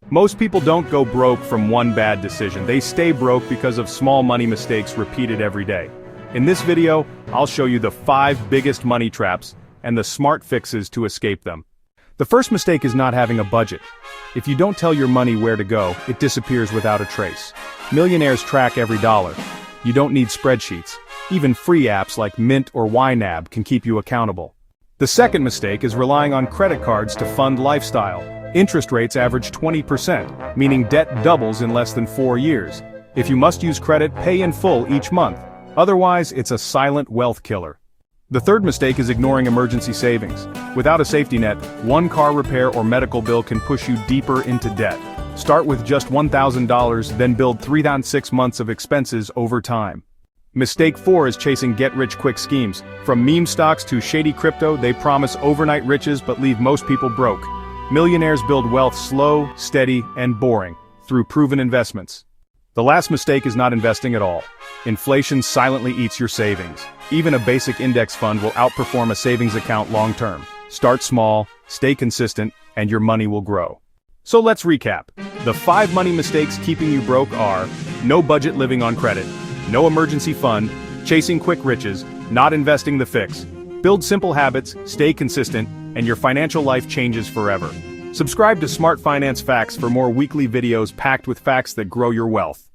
Most people don't go broke from one bad decision. They stay broke because of small money mistakes repeated every day. In this video, I'll show you the 5 biggest money traps and the smart fixes to escape them. The first mistake is not having a budget. If you don't tell your money where to go, it disappears without a trace. Millionaires track every dollar. You don't need spreadsheets. Even free apps like Mint or YNAB can keep you accountable. The second mistake is relying on credit cards to fund lifestyle. Interest rates average 20%, meaning debt doubles in less than 4 years. If you must use credit, pay in full each month. Otherwise, it's a silent wealth killer. The third mistake is ignoring emergency savings. Without a safety net, one car repair or medical bill can push you deeper into debt. Start with just $1,000, then build 3 to 6 months of expenses over time. Mistake 4 is chasing get-rich-quick schemes. From meme stocks to shady crypto, they promise overnight riches but leave most people broke. Millionaires build wealth slow, steady, and boring, through proven investments. The last mistake is not investing at all. Inflation silently eats your savings. Even a basic index fund will outperform a savings account long-term. Start small, stay consistent, and your money will grow. So let's recap. The 5 money mistakes keeping you broke are: no budget living on credit, no emergency fund, chasing quick riches, not investing the fix. Build simple habits, stay consistent, and your financial life changes forever. Subscribe to SmartFinanceFactz for more weekly videos packed with facts that grow your wealth.